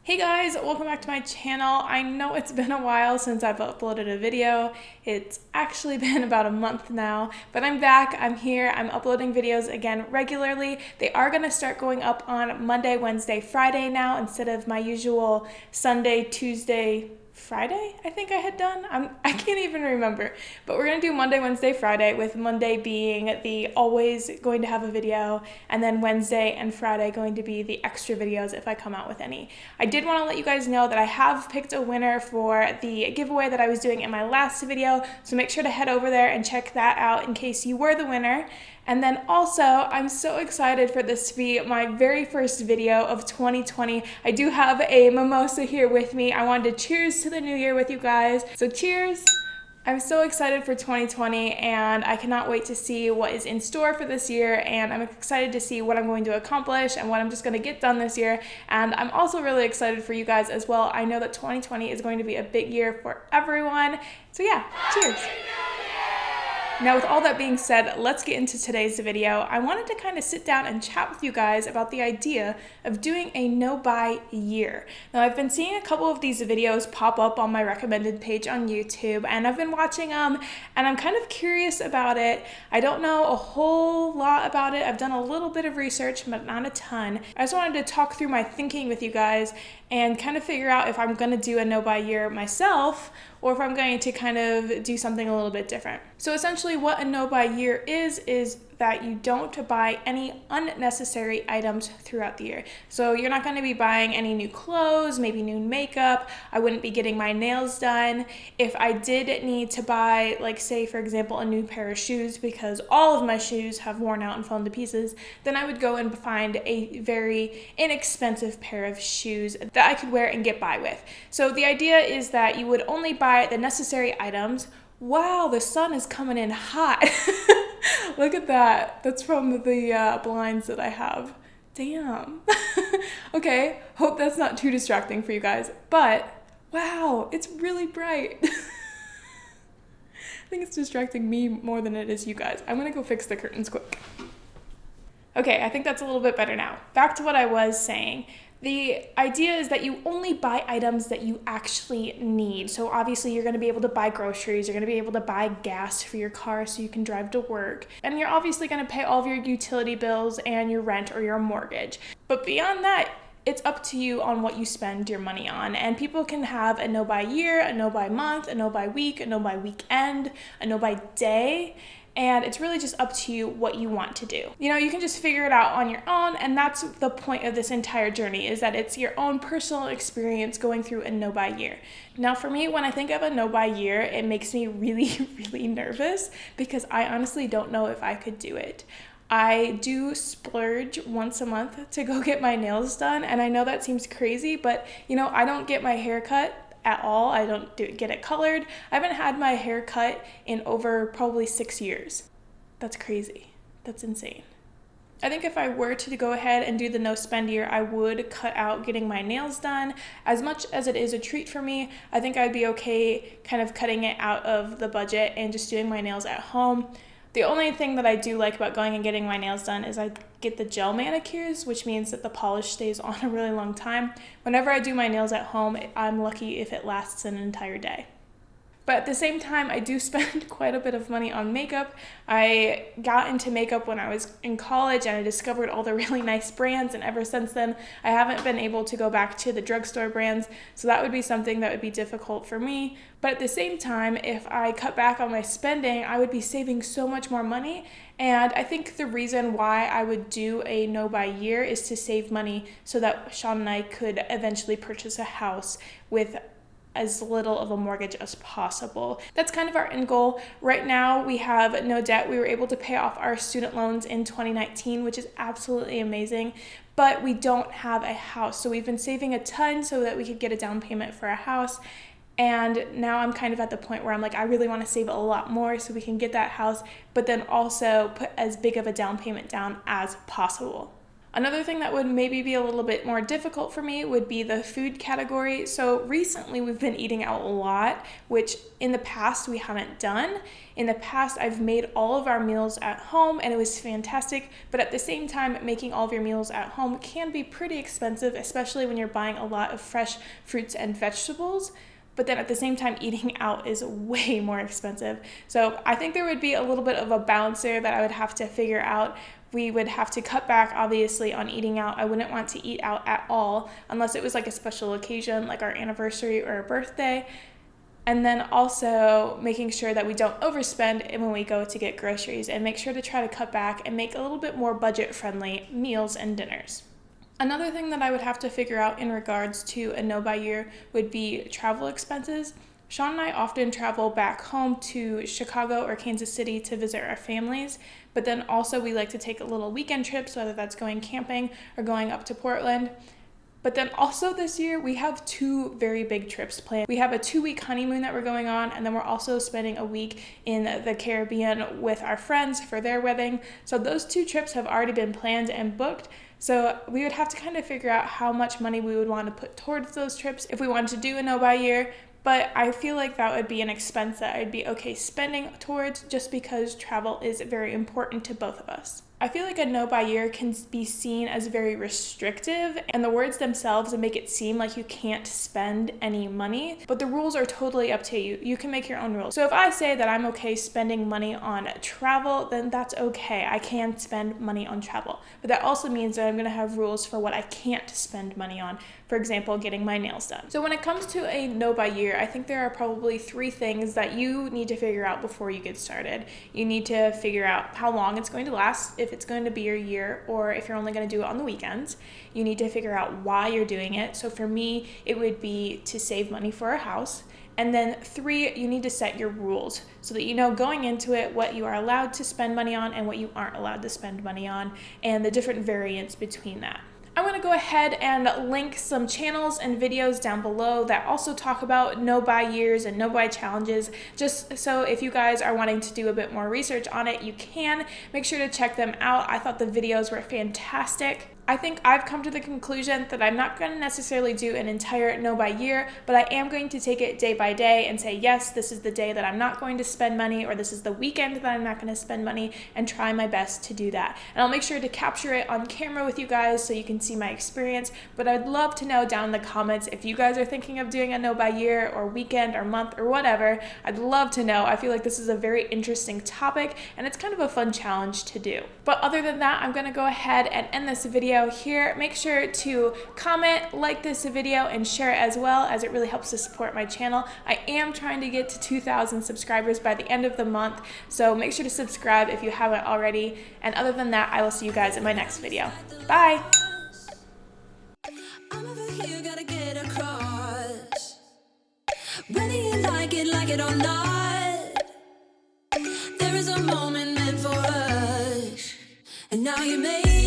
Hey guys, welcome back to my channel. I know it's been a while since I've uploaded a video. It's actually been about a month now, but I'm back, I'm here, I'm uploading videos again regularly. They are gonna start going up on Monday, Wednesday, Friday now instead of my usual Sunday, Tuesday, Friday, I think I had done. I can't even remember. But we're going to do Monday, Wednesday, Friday, with Monday being the always going to have a video, and then Wednesday and Friday going to be the extra videos if I come out with any. I did want to let you guys know that I have picked a winner for the giveaway that I was doing in my last video, so make sure to head over there and check that out in case you were the winner. And then also, I'm so excited for this to be my very first video of 2020. I do have a mimosa here with me. I wanted to cheers to the new year with you guys. So cheers! I'm so excited for 2020 and I cannot wait to see what is in store for this year, and I'm excited to see what I'm going to accomplish and what I'm just going to get done this year. And I'm also really excited for you guys as well. I know that 2020 is going to be a big year for everyone. So yeah, cheers! Now, with all that being said, let's get into today's video. I wanted to kind of sit down and chat with you guys about the idea of doing a no-buy year. Now, I've been seeing a couple of these videos pop up on my recommended page on YouTube, and I've been watching them, and I'm kind of curious about it. I don't know a whole lot about it. I've done a little bit of research, but not a ton. I just wanted to talk through my thinking with you guys and kind of figure out if I'm going to do a no-buy year myself or if I'm going to kind of do something a little bit different. So essentially what a no-buy year is that you don't buy any unnecessary items throughout the year. So you're not going to be buying any new clothes, maybe new makeup. I wouldn't be getting my nails done. If I did need to buy, like say for example, a new pair of shoes because all of my shoes have worn out and fallen to pieces, then I would go and find a very inexpensive pair of shoes that I could wear and get by with. So the idea is that you would only buy the necessary items. Wow, the sun is coming in hot. Look at that. That's from the blinds that I have. Damn. Okay, hope that's not too distracting for you guys. But, wow, it's really bright. I think it's distracting me more than it is you guys. I'm gonna go fix the curtains quick. Okay, I think that's a little bit better now. Back to what I was saying. The idea is that you only buy items that you actually need. So obviously you're going to be able to buy groceries, you're going to be able to buy gas for your car so you can drive to work, and you're obviously going to pay all of your utility bills and your rent or your mortgage. But beyond that, it's up to you on what you spend your money on. And people can have a no-buy year, a no-buy month, a no-buy week, a no-buy weekend, a no-buy day. And it's really just up to you what you want to do. You know, you can just figure it out on your own, and that's the point of this entire journey, is that it's your own personal experience going through a no-buy year. Now for me, when I think of a no-buy year, it makes me really, really nervous because I honestly don't know if I could do it. I do splurge once a month to go get my nails done, and I know that seems crazy, but you know, I don't get my hair cut at all. I don't get it colored. I haven't had my hair cut in over probably 6 years. That's crazy. That's insane. I think if I were to go ahead and do the no spend year, I would cut out getting my nails done. As much as it is a treat for me, I think I'd be okay kind of cutting it out of the budget and just doing my nails at home. The only thing that I do like about going and getting my nails done is I get the gel manicures, which means that the polish stays on a really long time. Whenever I do my nails at home, I'm lucky if it lasts an entire day. But at the same time, I do spend quite a bit of money on makeup. I got into makeup when I was in college and I discovered all the really nice brands, and ever since then, I haven't been able to go back to the drugstore brands, so that would be something that would be difficult for me. But at the same time, if I cut back on my spending, I would be saving so much more money, and I think the reason why I would do a no-buy year is to save money so that Sean and I could eventually purchase a house with as little of a mortgage as possible. That's kind of our end goal. Right now, we have no debt. We were able to pay off our student loans in 2019, which is absolutely amazing, but we don't have a house. So we've been saving a ton so that we could get a down payment for a house. And now I'm kind of at the point where I'm like, I really want to save a lot more so we can get that house, but then also put as big of a down payment down as possible. Another thing that would maybe be a little bit more difficult for me would be the food category. So recently we've been eating out a lot, which in the past we haven't done. In the past, I've made all of our meals at home and it was fantastic, but at the same time, making all of your meals at home can be pretty expensive, especially when you're buying a lot of fresh fruits and vegetables. But then at the same time, eating out is way more expensive. So I think there would be a little bit of a balance there that I would have to figure out. We would have to cut back, obviously, on eating out. I wouldn't want to eat out at all unless it was like a special occasion, like our anniversary or a birthday. And then also making sure that we don't overspend when we go to get groceries, and make sure to try to cut back and make a little bit more budget-friendly meals and dinners. Another thing that I would have to figure out in regards to a no-buy year would be travel expenses. Sean and I often travel back home to Chicago or Kansas City to visit our families, but then also we like to take a little weekend trips, whether that's going camping or going up to Portland. But then also this year, we have 2 very big trips planned. We have a 2-week honeymoon that we're going on, and then we're also spending a week in the Caribbean with our friends for their wedding. So those 2 trips have already been planned and booked. So we would have to kind of figure out how much money we would want to put towards those trips if we wanted to do a no-buy year. But I feel like that would be an expense that I'd be okay spending towards, just because travel is very important to both of us. I feel like a no-buy year can be seen as very restrictive, and the words themselves make it seem like you can't spend any money, but the rules are totally up to you. You can make your own rules. So if I say that I'm okay spending money on travel, then that's okay. I can spend money on travel. But that also means that I'm going to have rules for what I can't spend money on. For example, getting my nails done. So when it comes to a no-buy year, I think there are probably 3 things that you need to figure out before you get started. You need to figure out how long it's going to last, if it's going to be your year, or if you're only going to do it on the weekends. You need to figure out why you're doing it. So for me, it would be to save money for a house. And then 3, you need to set your rules so that you know going into it what you are allowed to spend money on and what you aren't allowed to spend money on, and the different variants between that. I want to go ahead and link some channels and videos down below that also talk about no-buy years and no-buy challenges, just so if you guys are wanting to do a bit more research on it, you can. Make sure to check them out. I thought the videos were fantastic. I think I've come to the conclusion that I'm not going to necessarily do an entire no-buy year, but I am going to take it day by day and say, yes, this is the day that I'm not going to spend money, or this is the weekend that I'm not going to spend money, and try my best to do that. And I'll make sure to capture it on camera with you guys so you can see my experience, but I'd love to know down in the comments if you guys are thinking of doing a no-buy year or weekend or month or whatever. I'd love to know. I feel like this is a very interesting topic, and it's kind of a fun challenge to do. But other than that, I'm going to go ahead and end this video here. Make sure to comment, like this video, and share it as well, as it really helps to support my channel. I am trying to get to 2,000 subscribers by the end of the month, so make sure to subscribe if you haven't already. And other than that, I will see you guys in my next video. Bye! I'm over here, gotta get across. Whether you like it or not, there is a moment meant for us, and now you made